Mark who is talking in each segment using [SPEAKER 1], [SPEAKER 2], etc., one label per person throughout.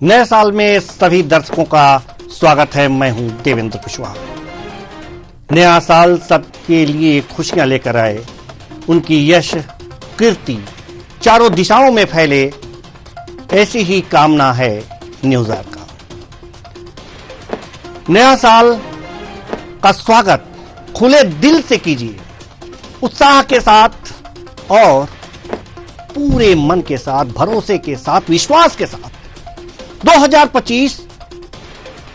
[SPEAKER 1] नए साल में सभी दर्शकों का स्वागत है। मैं हूं देवेंद्र कुशवाहा। नया साल सबके लिए खुशियां लेकर आए, उनकी यश कीर्ति चारों दिशाओं में फैले, ऐसी ही कामना है न्यूज़र का। नया साल का स्वागत खुले दिल से कीजिए, उत्साह के साथ और पूरे मन के साथ, भरोसे के साथ, विश्वास के साथ। 2025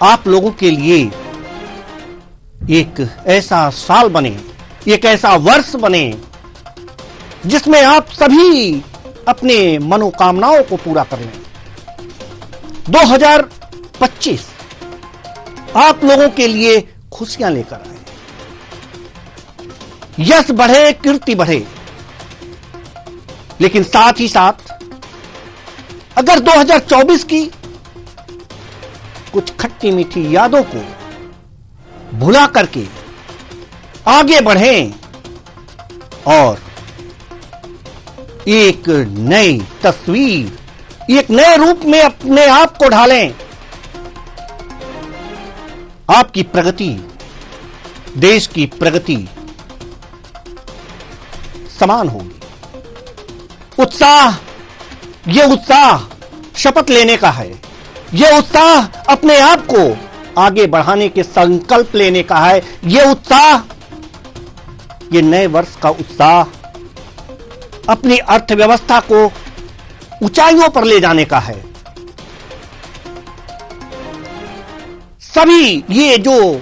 [SPEAKER 1] आप लोगों के लिए एक ऐसा साल बने, एक ऐसा वर्ष बने जिसमें आप सभी अपने मनोकामनाओं को पूरा कर लें। 2025 आप लोगों के लिए खुशियां लेकर आए, यश बढ़े, कीर्ति बढ़े। लेकिन साथ ही साथ अगर 2024 की कुछ खट्टी मीठी यादों को भुला करके आगे बढ़ें और एक नई तस्वीर, एक नए रूप में अपने आप को ढालें, आपकी प्रगति, देश की प्रगति समान होगी। उत्साह, यह उत्साह शपथ लेने का है, यह उत्साह अपने आप को आगे बढ़ाने के संकल्प लेने का है, यह उत्साह, यह नए वर्ष का उत्साह अपनी अर्थव्यवस्था को ऊंचाइयों पर ले जाने का है। सभी ये जो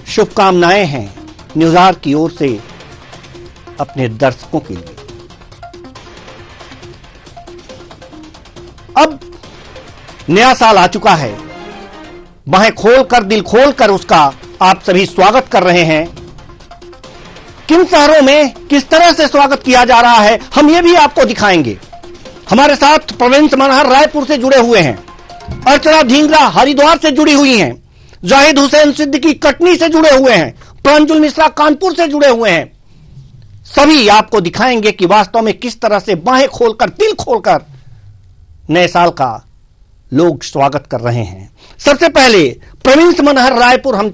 [SPEAKER 1] शुभकामनाएं हैं न्यूज़र की ओर से अपने दर्शकों के लिए। अब नया साल आ चुका है, बाहें खोलकर, दिल खोलकर उसका आप सभी स्वागत कर रहे हैं। किन शहरों में किस तरह से स्वागत किया जा रहा है, हम ये भी आपको दिखाएंगे। हमारे साथ प्रोविंस मनहर रायपुर से जुड़े हुए हैं, अर्चना ढींगरा हरिद्वार से जुड़ी हुई हैं, जाहिद हुसैन सिद्दीकी कटनी से जुड़े हुए हैं, प्रांजुल मिश्रा कानपुर से जुड़े हुए हैं। सभी आपको दिखाएंगे कि वास्तव में किस तरह से बाहें खोलकर, दिल खोलकर नए साल का लोग स्वागत कर रहे हैं। सबसे पहले प्रोविंस मनहर रायपुर हम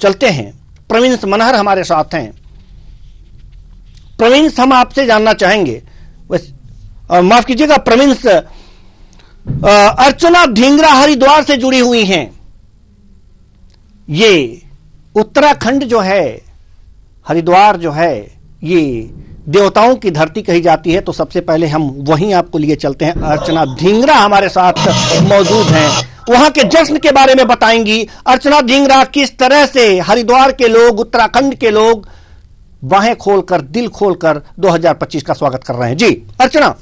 [SPEAKER 1] चलते हैं। प्रोविंस मनहर हमारे साथ हैं। प्रोविंस, हम आपसे जानना चाहेंगे, माफ कीजिएगा प्रोविंस, अर्चना ढींगरा हरिद्वार से जुड़ी हुई हैं। ये उत्तराखंड जो है, हरिद्वार जो है, ये देवताओं की धरती कही जाती है। तो सबसे पहले हम वहीं आपको लिए चलते हैं। अर्चना ढींगरा हमारे साथ मौजूद हैं, वहां के जश्न के बारे में बताएंगी। अर्चना ढींगरा, किस तरह से हरिद्वार के लोग, उत्तराखंड के लोग बाहें खोलकर, दिल खोलकर 2025 का स्वागत कर रहे हैं। जी अर्चना।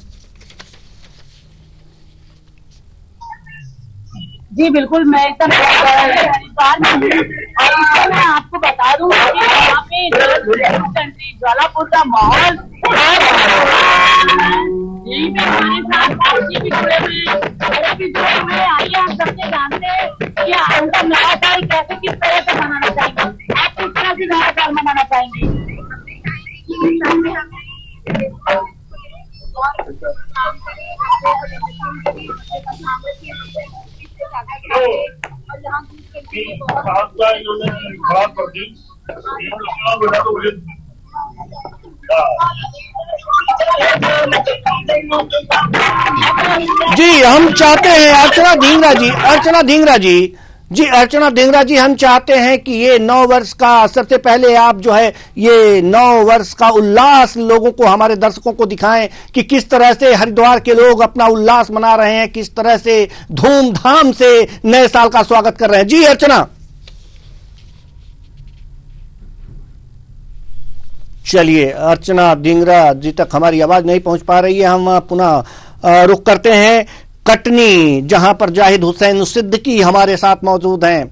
[SPEAKER 2] जी बिल्कुल, मैं एकदम हरिद्वार में हूँ और मैं आपको बता दूं कि यहाँ पे कंट्री ज्वालापुर का माहौल यही पे हमारे साथ जी भी जुड़े हुए। आइए हम सबसे जानते हैं कि उनका नया साल कैसे, किस तरह से मनाना चाहेंगे। आप किस तरह से नया साल मनाना चाहेंगे?
[SPEAKER 1] जी हम चाहते हैं अर्चना ढींगरा जी, अर्चना ढींगरा जी, हम चाहते हैं कि ये नौ वर्ष का, सबसे पहले आप जो है ये 9 वर्ष का उल्लास लोगों को, हमारे दर्शकों को दिखाएं कि किस तरह से हरिद्वार के लोग अपना उल्लास मना रहे हैं, किस तरह से धूमधाम से नए साल का स्वागत कर रहे हैं। जी अर्चना। चलिए, अर्चना ढींगरा जी तक हमारी आवाज नहीं पहुंच पा रही है। हम पुनः रुख करते हैं कटनी, जहां पर जाहिद हुसैन सिद्दीकी हमारे साथ मौजूद हैं।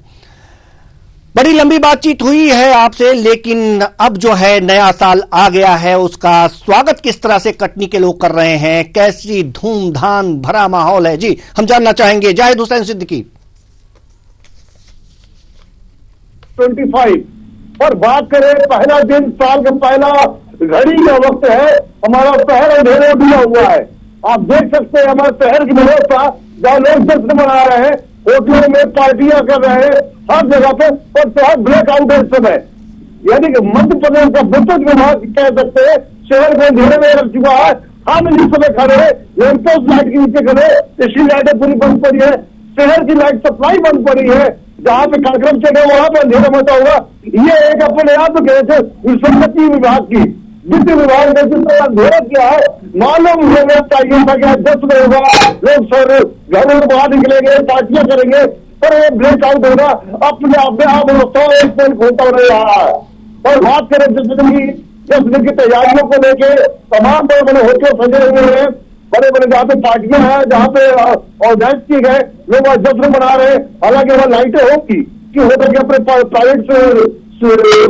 [SPEAKER 1] बड़ी लंबी बातचीत हुई है आपसे, लेकिन अब जो है नया साल आ गया है, उसका स्वागत किस तरह से कटनी के लोग कर रहे हैं, कैसी धूमधाम भरा माहौल है। जी हम जानना चाहेंगे जाहिद हुसैन सिद्दीकी।
[SPEAKER 3] 25 और बात करें पहला दिन, साल का पहला घड़ी का वक्त है, हमारा शहर अंधेरे दिया हुआ है। आप देख सकते हैं हमारे शहर की व्यवस्था जहाँ लोग जश्न मना रहे हैं, होटलों में पार्टियां कर रहे हैं, हर जगह पे, और शहर ब्लैकआउट है इस समय। यानी कि मध्य प्रदेश का विद्युत विभाग कह सकते हैं शहर को अंधेरे में रख चुका है। हम इस समय खड़े हैं लैंपपोस्ट लाइट के नीचे खड़े, स्ट्रीट लाइटें पूरी बंद पड़ी है, शहर की लाइट सप्लाई बंद पड़ी है, जहाँ पे कार्यक्रम चले वहां पे अंधेरा मचा हुआ। ये एक अपने आप कहे थे संपत्ति विभाग की, वित्त विभाग ने जिस तरह अंधेरा किया है, मालूम होना चाहिए था कि आज 10 बजे होगा, लोग सर घरों से बाहर निकलेंगे, पार्टियां करेंगे, पर ये ब्रेकआउट होगा अपने आप में आप 101 पॉइंट होता रहा है। और बात करें जश्न की तैयारियों को लेके तमाम बड़े बड़े होटल सजे हुए हैं, बड़े बड़े जहाँ पे पार्टियां हैं, जहाँ पे ऑर्गेनाइज किए गए, लोग आज जश्न मना रहे हैं। हालांकि वहाँ लाइटें होगी कि होटल के अपने प्राइवेट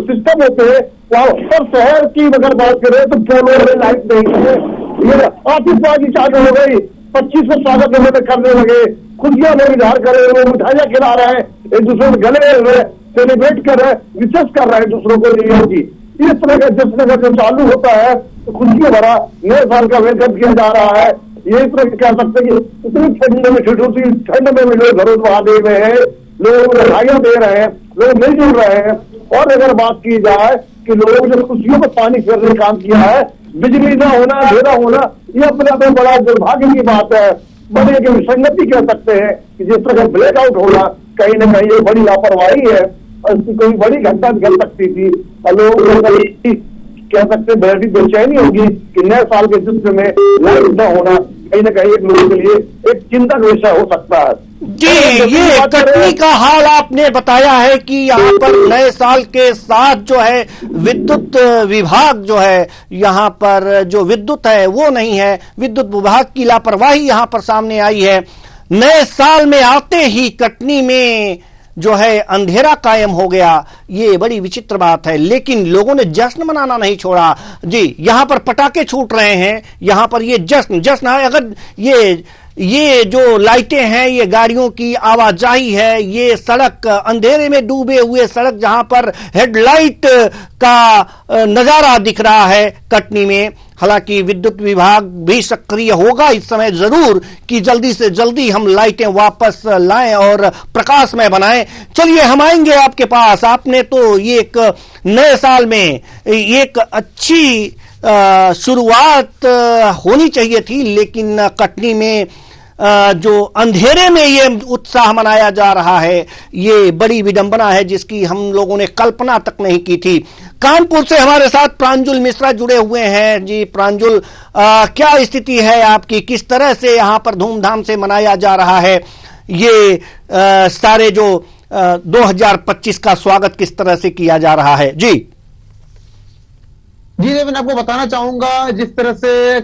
[SPEAKER 3] सिस्टम होते हैं वहाँ, पर शहर की अगर बात करें तो पोलो में लाइट नहीं है। ये आतिशबाजी चालू हो गई, 25 को स्वागत उन्होंने करने लगे, खुशियां लोग इजहार कर रहे हैं, मिठाइयां खिला रहे हैं, एक दूसरे को गले मिल रहे हैं, सेलिब्रेट कर रहे हैं, विशेष कर रहे हैं दूसरों को न्यू ईयर की। इस तरह का जश्न अगर जो चालू होता है तो खुशियां भरा नए साल का वेलकम किया जा रहा है। ये इस तरह कह सकते हैं कि इतनी ठंड में ठिठुसी ठंड में भी लोग घरों बाहर दे रहे हैं, लोग मिठाइयां दे रहे हैं, लोग मिलजुल रहे हैं। और अगर बात की जाए कि लोगों ने खुशियों को पानी फेरने काम किया है, बिजली न होना, अंधेरा होना, ये अपने आप में बड़ा दुर्भाग्य की बात है, बड़ी एक विसंगति कह सकते हैं कि जिस तरह ब्लैकआउट होना कहीं न कहीं ये बड़ी लापरवाही है और इसकी कोई बड़ी घटना घट सकती थी। लोग कह सकते बड़ी बेचैनी होगी कि नए साल के जश्न में लाइट न होना कहीं न कहीं एक लोगों के लिए एक चिंता का विषय हो सकता है।
[SPEAKER 1] जी, ये कटनी का हाल आपने बताया है कि यहाँ पर नए साल के साथ जो है विद्युत विभाग जो है यहाँ पर जो विद्युत है वो नहीं है, विद्युत विभाग की लापरवाही यहाँ पर सामने आई है। नए साल में आते ही कटनी में जो है अंधेरा कायम हो गया, ये बड़ी विचित्र बात है। लेकिन लोगों ने जश्न मनाना नहीं छोड़ा। जी, यहां पर पटाखे छूट रहे हैं, यहां पर ये जश्न है। अगर ये जो लाइटें हैं, ये गाड़ियों की आवाजाही है, ये सड़क अंधेरे में डूबे हुए सड़क जहां पर हेडलाइट का नजारा दिख रहा है कटनी में। हालांकि विद्युत विभाग भी सक्रिय होगा इस समय जरूर कि जल्दी से जल्दी हम लाइटें वापस लाएं और प्रकाशमय बनाएं। चलिए हम आएंगे आपके पास। आपने तो ये एक नए साल में एक अच्छी शुरुआत होनी चाहिए थी, लेकिन कटनी में जो अंधेरे में ये उत्साह मनाया जा रहा है, ये बड़ी विडंबना है जिसकी हम लोगों ने कल्पना तक नहीं की थी। कानपुर से हमारे साथ प्रांजुल मिश्रा जुड़े हुए हैं। जी प्रांजुल, क्या स्थिति है आपकी, किस तरह से यहाँ पर धूमधाम से मनाया जा रहा है ये सारे जो 2025 का स्वागत किस तरह से किया जा रहा है? जी
[SPEAKER 4] मैं आपको बताना चाहूंगा जिस तरह से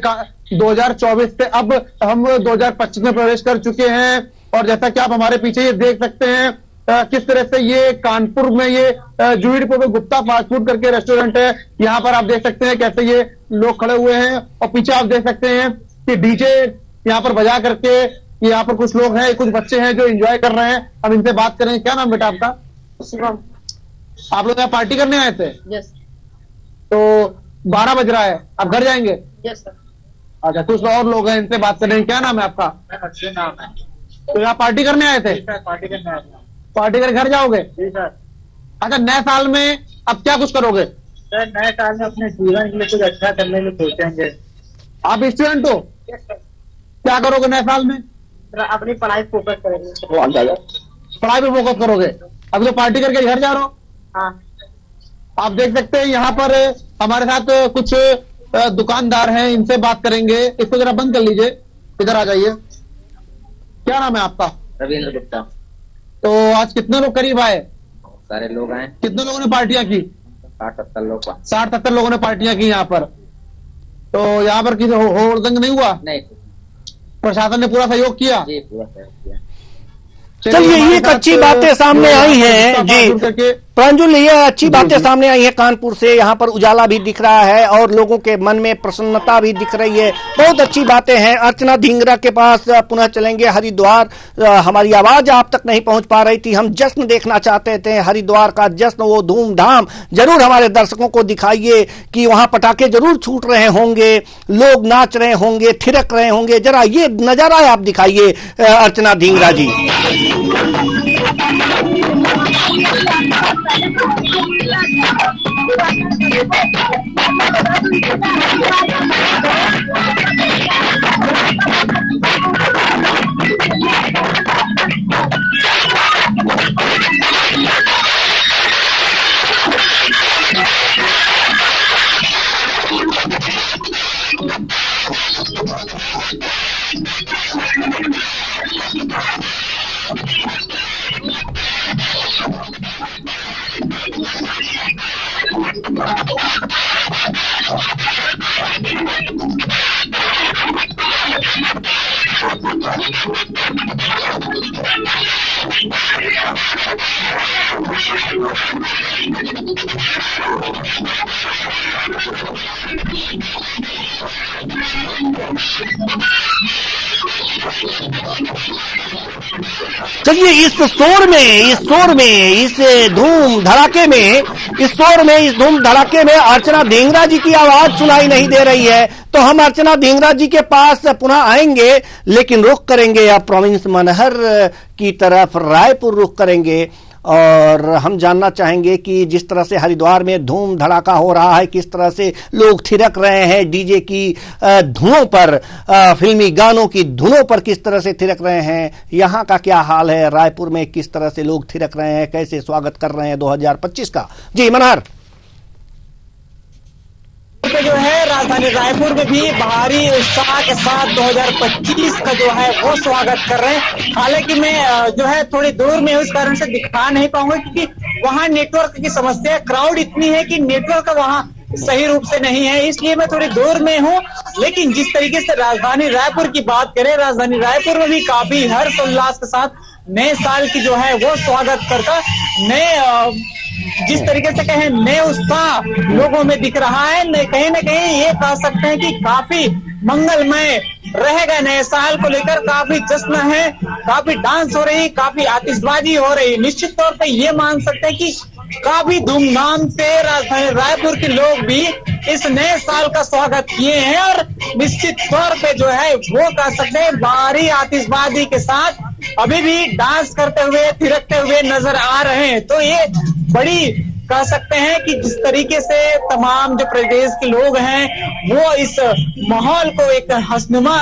[SPEAKER 4] 2024 से अब हम 2025 में प्रवेश कर चुके हैं, और जैसा कि आप हमारे पीछे ये देख सकते हैं किस तरह से ये कानपुर में ये जूही डिपो में गुप्ता फास्ट फूड करके रेस्टोरेंट है। यहाँ पर आप देख सकते हैं कैसे ये लोग खड़े हुए हैं, और पीछे आप देख सकते हैं कि डीजे यहाँ पर बजा करके यहाँ पर कुछ लोग हैं, कुछ बच्चे हैं जो एंजॉय कर रहे हैं। अब इनसे बात करेंगे। क्या नाम बेटा आपका?
[SPEAKER 2] शिवम।
[SPEAKER 4] आप लोग यहाँ पार्टी करने आए थे?
[SPEAKER 2] यस।
[SPEAKER 4] तो 12 बज रहा है, आप घर जाएंगे?
[SPEAKER 2] Yes sir.
[SPEAKER 4] अच्छा, कुछ और लोग हैं, इनसे बात करेंगे। क्या नाम है आपका?
[SPEAKER 2] नाम है।
[SPEAKER 4] तो यहाँ पार्टी करने आए थे?
[SPEAKER 2] पार्टी करने आए थे।
[SPEAKER 4] पार्टी कर घर जाओगे?
[SPEAKER 2] जी सर।
[SPEAKER 4] अच्छा, नए साल में अब क्या कुछ करोगे?
[SPEAKER 2] सर नए साल में अपने जीवन के लिए कुछ अच्छा करने में सोचेंगे।
[SPEAKER 4] आप स्टूडेंट हो?
[SPEAKER 2] Yes sir.
[SPEAKER 4] क्या करोगे नए साल में?
[SPEAKER 2] अपनी पढ़ाई फोकस करेंगे।
[SPEAKER 4] पढ़ाई पे फोकस करोगे? अभी तो पार्टी करके घर जा रहे हो?
[SPEAKER 2] हाँ।
[SPEAKER 4] आप देख सकते हैं यहाँ पर हमारे साथ कुछ दुकानदार हैं, इनसे बात करेंगे। इसको जरा बंद कर लीजिए, इधर आ जाइए। क्या नाम है आपका?
[SPEAKER 5] रविंद्र गुप्ता।
[SPEAKER 4] तो आज कितने लोग करीब आए?
[SPEAKER 5] सारे लोग आए।
[SPEAKER 4] कितने लोगों ने पार्टियां की?
[SPEAKER 5] 60-70 लोग।
[SPEAKER 4] 60-70 लोगों ने पार्टियां की यहाँ पर। तो यहाँ पर किसी होड़दंग नहीं हुआ?
[SPEAKER 5] नहीं।
[SPEAKER 4] प्रशासन ने पूरा सहयोग किया?
[SPEAKER 5] जी पूरा सहयोग किया।
[SPEAKER 1] चलिए, ये एक अच्छी बातें सामने आई हैं। जी प्रांजुल, ये अच्छी बातें सामने आई है कानपुर से, यहाँ पर उजाला भी दिख रहा है और लोगों के मन में प्रसन्नता भी दिख रही है, बहुत अच्छी बातें हैं। अर्चना धिंगरा के पास पुनः चलेंगे। हरिद्वार, हमारी आवाज आप तक नहीं पहुंच पा रही थी, हम जश्न देखना चाहते थे, हरिद्वार का जश्न, वो धूमधाम जरूर हमारे दर्शकों को दिखाइए कि वहां पटाखे जरूर छूट रहे होंगे, लोग नाच रहे होंगे, थिरक रहे होंगे, जरा ये नजारा आप दिखाइए अर्चना धिंगरा जी। चलिए इस शोर में, इस धूम धड़ाके में, इस धूम धड़ाके में अर्चना धिंगरा जी की आवाज सुनाई नहीं दे रही है, तो हम अर्चना धिंगरा जी के पास पुनः आएंगे, लेकिन रुख करेंगे अब प्रोविंस मनहर की तरफ, रायपुर रुख करेंगे और हम जानना चाहेंगे कि जिस तरह से हरिद्वार में धूम धड़ाका हो रहा है, किस तरह से लोग थिरक रहे हैं डीजे की धुनों पर, फिल्मी गानों की धुनों पर किस तरह से थिरक रहे हैं, यहाँ का क्या हाल है, रायपुर में किस तरह से लोग थिरक रहे हैं, कैसे स्वागत कर रहे हैं 2025 का। जी मनहर।
[SPEAKER 6] जो है राजधानी रायपुर में भी भारी उत्साह के साथ 2025 का जो है वो स्वागत कर रहे हैं। हालांकि मैं जो है थोड़ी दूर में हूँ, इस कारण से दिखा नहीं पाऊंगा क्योंकि वहाँ नेटवर्क की समस्या है, क्राउड इतनी है कि नेटवर्क वहाँ सही रूप से नहीं है, इसलिए मैं थोड़ी दूर में हूँ। लेकिन जिस तरीके से राजधानी रायपुर की बात करें, राजधानी रायपुर में भी काफी हर्ष उल्लास के साथ नए साल की जो है वो स्वागत करता, नए जिस तरीके से कहें नए उत्साह लोगों में दिख रहा है। कहीं ना कहीं ये कह सकते हैं कि काफी मंगलमय रहेगा, नए साल को लेकर काफी जश्न है, काफी डांस हो रही, काफी आतिशबाजी हो रही। निश्चित तौर पे ये मान सकते हैं कि काफी धूमधाम से राजधानी रायपुर के लोग भी इस नए साल का स्वागत किए हैं और निश्चित तौर पे जो है वो कह सकते हैं भारी आतिशबाजी के साथ अभी भी डांस करते हुए, थिरकते हुए नजर आ रहे हैं। तो ये बड़ी कह सकते हैं कि जिस तरीके से तमाम जो प्रदेश के लोग हैं वो इस माहौल को एक हंसनुमा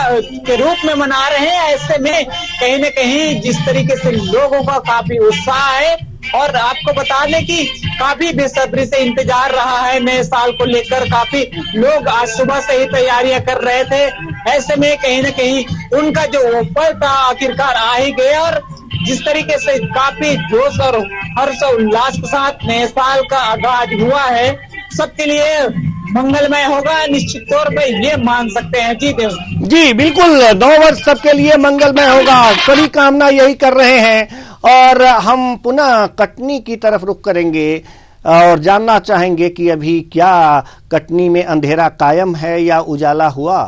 [SPEAKER 6] के रूप में मना रहे हैं, ऐसे में कहीं न कहीं जिस तरीके से लोगों का काफी उत्साह है और आपको बता दें कि काफी बेसब्री से इंतजार रहा है नए साल को लेकर। काफी लोग आज सुबह से ही तैयारियां कर रहे थे, ऐसे में कहीं न कहीं उनका जो पल था आखिरकार आ ही गया और जिस तरीके से काफी जोश और हर्ष और उल्लास के साथ नए साल का आगाज हुआ है, सबके लिए मंगलमय होगा, निश्चित तौर पे ये मान सकते हैं। जी देव
[SPEAKER 1] जी बिल्कुल, 9 वर्ष सबके लिए मंगलमय होगा, सभी कामना यही कर रहे हैं। और हम पुनः कटनी की तरफ रुख करेंगे और जानना चाहेंगे कि अभी क्या कटनी में अंधेरा कायम है या उजाला हुआ।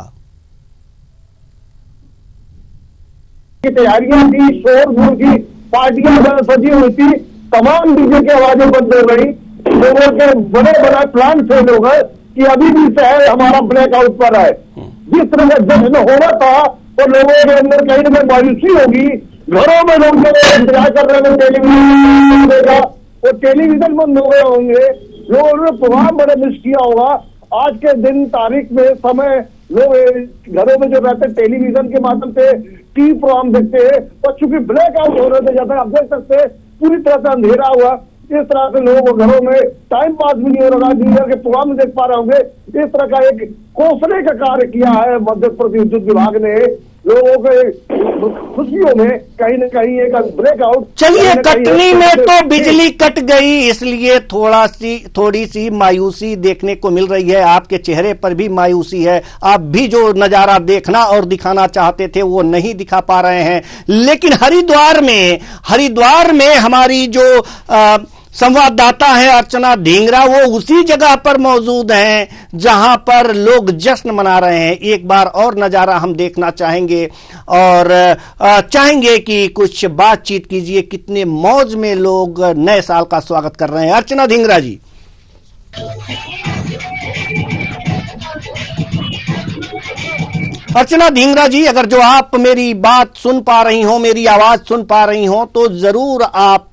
[SPEAKER 3] तैयारियां थी, शोर की पार्टियां सजी हुई थी, तमाम डीजे की आवाजें बंद हो गई, लोगों के बड़े बड़ा प्लान फेल हो गए कि अभी भी शहर हमारा ब्लैकआउट पर है। जिस तरह का जश्न हो रहा था वो लोगों के अंदर कहीं ना कहीं मायूसी होगी, घरों में लोग इंतजार कर रहे हैं टेलीविजन देगा, वो टेलीविजन बंद हो गए होंगे, लोगों ने प्रोग्राम बड़े मिस किया होगा। आज के दिन तारीख में समय लोग घरों में जो रहते टेलीविजन के माध्यम से टीवी प्रोग्राम देखते हैं, और चूंकि ब्लैकआउट हो रहे थे, जैसा आप देख सकते हैं पूरी तरह से अंधेरा हुआ, इस तरह से लोगों को घरों में टाइम पास भी नहीं हो रहा, न्यू के प्रोग्राम देख पा रहे होंगे। इस तरह का एक कोसने का कार्य किया है मध्य प्रदेश विद्युत विभाग ने लोगों के खुशियों में कहीं न कहीं एक ब्रेकआउट।
[SPEAKER 1] चलिए कटनी में तो बिजली कट गई, इसलिए थोड़ी सी मायूसी देखने को मिल रही है, आपके चेहरे पर भी मायूसी है, आप भी जो नजारा देखना और दिखाना चाहते थे वो नहीं दिखा पा रहे हैं। लेकिन हरिद्वार में हमारी जो संवाददाता है अर्चना ढींगरा, वो उसी जगह पर मौजूद हैं जहां पर लोग जश्न मना रहे हैं। एक बार और नजारा हम देखना चाहेंगे और चाहेंगे कि कुछ बातचीत कीजिए, कितने मौज में लोग नए साल का स्वागत कर रहे हैं। अर्चना ढींगरा जी। अर्चना ढींगरा जी, अगर जो आप मेरी बात सुन पा रही हो, मेरी आवाज सुन पा रही हो, तो जरूर आप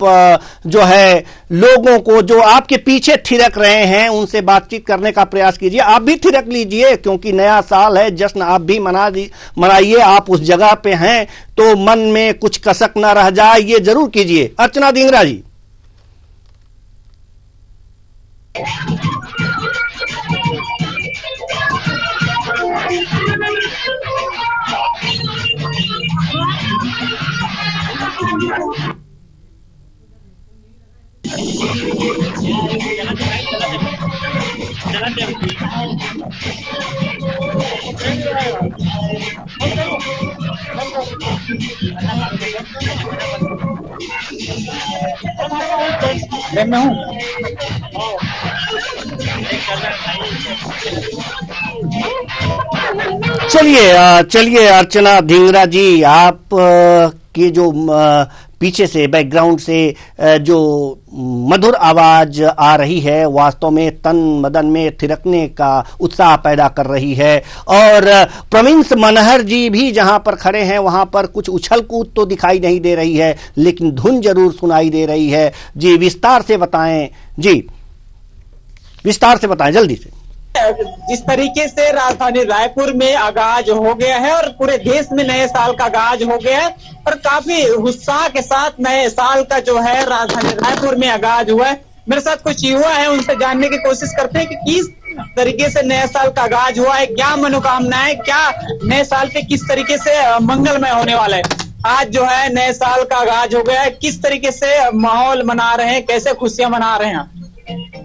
[SPEAKER 1] जो है लोगों को जो आपके पीछे थिरक रहे हैं उनसे बातचीत करने का प्रयास कीजिए। आप भी थिरक लीजिए, क्योंकि नया साल है, जश्न आप भी मनाइए। आप उस जगह पे हैं तो मन में कुछ कसक ना रह जाए, ये जरूर कीजिए। अर्चना ढींगरा जी।
[SPEAKER 6] मैं हूँ।
[SPEAKER 1] चलिए अर्चना ढींगरा जी, आप की जो पीछे से बैकग्राउंड से जो मधुर आवाज आ रही है, वास्तव में तन मदन में थिरकने का उत्साह पैदा कर रही है। और प्रवीण मनहर जी भी जहां पर खड़े हैं वहां पर कुछ उछल कूद तो दिखाई नहीं दे रही है, लेकिन धुन जरूर सुनाई दे रही है। जी विस्तार से बताएं, जी विस्तार से बताएं जल्दी से।
[SPEAKER 6] जिस तरीके से राजधानी रायपुर में आगाज हो गया है और पूरे देश में नए साल का आगाज हो गया है और काफी उत्साह के साथ नए साल का जो है राजधानी रायपुर में आगाज हुआ है। मेरे साथ कुछ युवा है, उनसे जानने की कोशिश करते हैं कि किस तरीके से नए साल का आगाज हुआ है, क्या मनोकामनाएं, क्या नए साल पे किस तरीके से मंगलमय होने वाला है। आज जो है नए साल का आगाज हो गया है, किस तरीके से माहौल मना रहे हैं, कैसे खुशियां मना रहे हैं?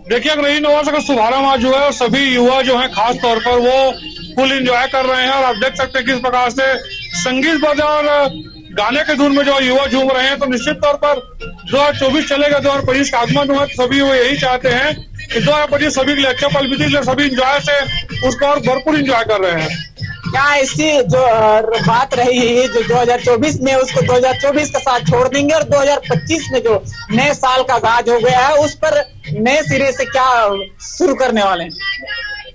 [SPEAKER 7] देखिए, नई वर्ष का शुभारंभ आज हुआ है और सभी युवा जो है खास तौर पर वो फुल एंजॉय कर रहे हैं। और आप देख सकते हैं किस प्रकार से संगीत बजा और गाने के धुन में जो युवा झूम रहे हैं। तो निश्चित तौर पर 2024 चलेगा, 2025 का आगमन हुआ, तो सभी वो यही चाहते हैं कि 2025 सभी के लिए अच्छा पल बीते, इसलिए सभी इंजॉय से उसको और भरपूर इंजॉय कर रहे हैं।
[SPEAKER 6] क्या ऐसी जो बात रही है जो 2024 में, उसको 2024 के साथ छोड़ देंगे और 2025 में जो नए साल का आगाज हो गया है उस पर नए सिरे से क्या शुरू करने वाले हैं?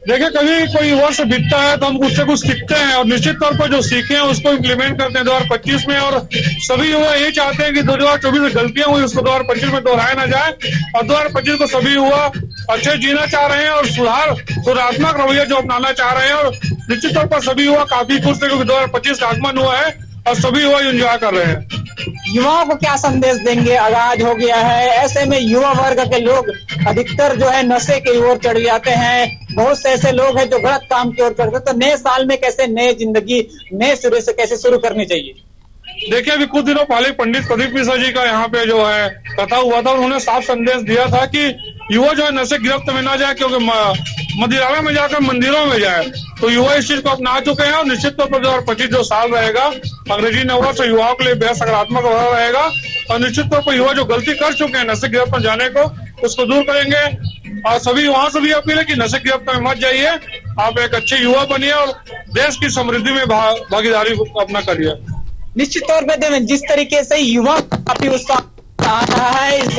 [SPEAKER 7] देखिए, कभी कोई वर्ष बीतता है तो हम उससे कुछ सीखते हैं और निश्चित तौर पर जो सीखे हैं उसको इम्प्लीमेंट करते हैं 2025 में। और सभी युवा यही चाहते हैं कि 2024 में गलतियां हुई उसको 2025 में दोहराया ना जाए और 2025 को सभी युवा अच्छे जीना चाह रहे हैं और सुधारात्मक रवैया जो अपनाना चाह रहे हैं। और निश्चित तौर पर सभी युवा काफी खुश थे क्योंकि 2025 का आगमन हुआ है और सभी युवा एंजॉय कर रहे हैं।
[SPEAKER 6] युवाओं को क्या संदेश देंगे? आगाज हो गया है, ऐसे में युवा वर्ग के लोग अधिकतर जो है नशे की ओर चढ़ जाते हैं, बहुत से ऐसे लोग हैं जो गलत काम की ओर चढ़ते हैं। तो नए साल में कैसे नए जिंदगी नए सिरे से कैसे शुरू करनी चाहिए?
[SPEAKER 7] देखिए, अभी कुछ दिनों पहले पंडित प्रदीप मिश्रा जी का यहाँ पे जो है कथा हुआ था, उन्होंने साफ संदेश दिया था कि युवा जो है नशे गिरफ्त में ना जाए, क्योंकि मदिरालय में जाकर मंदिरों में जाए। तो युवा इस चीज को अपना चुके हैं और निश्चित तौर पर 2025 जो साल रहेगा अंग्रेजी नववर्ष युवाओं के लिए बेहद सकारात्मक रहेगा। और निश्चित तौर पर युवा जो गलती कर चुके हैं नशे गिरफ्त में जाने को, उसको दूर करेंगे। और सभी वहां से भी अपील है कि नशे गिरफ्त में मत जाइए, आप एक अच्छे युवा बनिए और देश की समृद्धि में भागीदारी अपना करिए।
[SPEAKER 6] निश्चित तौर पर जिस तरीके से युवा काफी उत्साह आ रहा है इस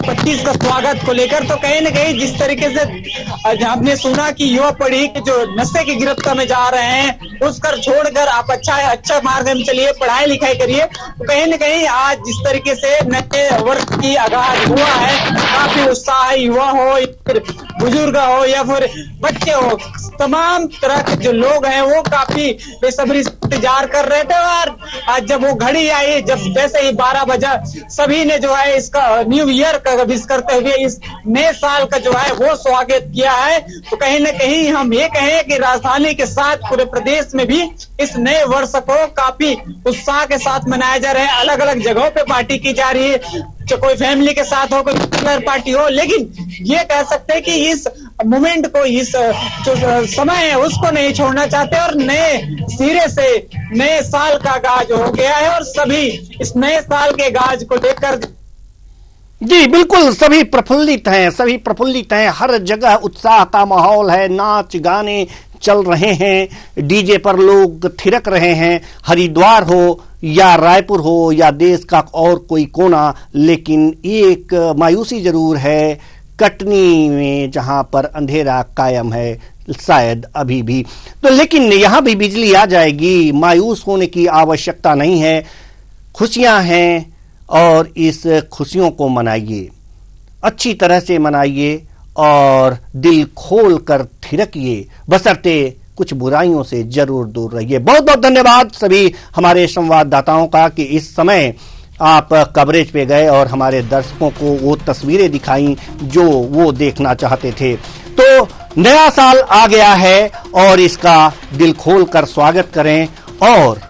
[SPEAKER 6] 25 का स्वागत को लेकर, तो कहीं न कहीं जिस तरीके से आपने सुना कि युवा पीढ़ी जो नशे की गिरफ्त में जा रहे हैं उसकर छोड़कर आप अच्छा मार्ग में चलिए, पढ़ाई लिखाई करिए। तो कहीं न कहीं आज जिस तरीके से नए वर्ष की आगाज हुआ है, काफी उत्साह, युवा हो फिर बुजुर्ग हो या फिर बच्चे हो, तमाम तरह के जो लोग हैं वो काफी बेसब्री से इंतजार कर रहे थे। और आज जब वो घड़ी आई, जब जैसे ही 12 बजा, सभी ने जो है इसका न्यू ईयर का विश करते हुए इस नए साल का जो है वो स्वागत किया है। तो कहीं न कहीं हम ये कहें कि राजधानी के साथ पूरे प्रदेश में भी इस नए वर्ष को काफी उत्साह के साथ मनाया जा रहा है। अलग अलग जगहों पे पार्टी की जा रही है, कोई फैमिली के साथ हो, कोई पार्टनर पार्टी हो, लेकिन ये कह सकते हैं कि इस मोमेंट को, इस जो समय है उसको नहीं छोड़ना चाहते और नए सिरे से नए साल का आगाज हो गया है और सभी इस नए साल के आगाज को लेकर
[SPEAKER 1] जी बिल्कुल, सभी प्रफुल्लित हैं, हर जगह उत्साह का माहौल है, नाच गाने चल रहे हैं, डीजे पर लोग थिरक रहे हैं, हरिद्वार हो या रायपुर हो या देश का और कोई कोना। लेकिन एक मायूसी जरूर है कटनी में, जहां पर अंधेरा कायम है शायद अभी भी। तो लेकिन यहां भी बिजली आ जाएगी, मायूस होने की आवश्यकता नहीं है, खुशियां हैं और इस खुशियों को मनाइए, अच्छी तरह से मनाइए और दिल खोल कर थिरकिए, बशर्ते कुछ बुराइयों से जरूर दूर रहिए। बहुत बहुत धन्यवाद सभी हमारे संवाददाताओं का कि इस समय आप कवरेज पे गए और हमारे दर्शकों को वो तस्वीरें दिखाई जो वो देखना चाहते थे। तो नया साल आ गया है और इसका दिल खोल कर स्वागत करें और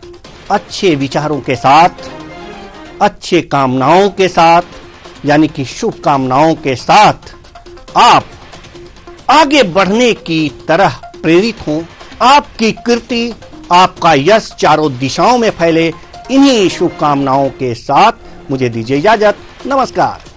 [SPEAKER 1] अच्छे विचारों के साथ, अच्छे कामनाओं के साथ, यानी कि शुभकामनाओं के साथ आप आगे बढ़ने की तरह प्रेरित हों। आपकी कीर्ति, आपका यश चारों दिशाओं में फैले। इन्हीं शुभकामनाओं के साथ मुझे दीजिए इजाजत। नमस्कार।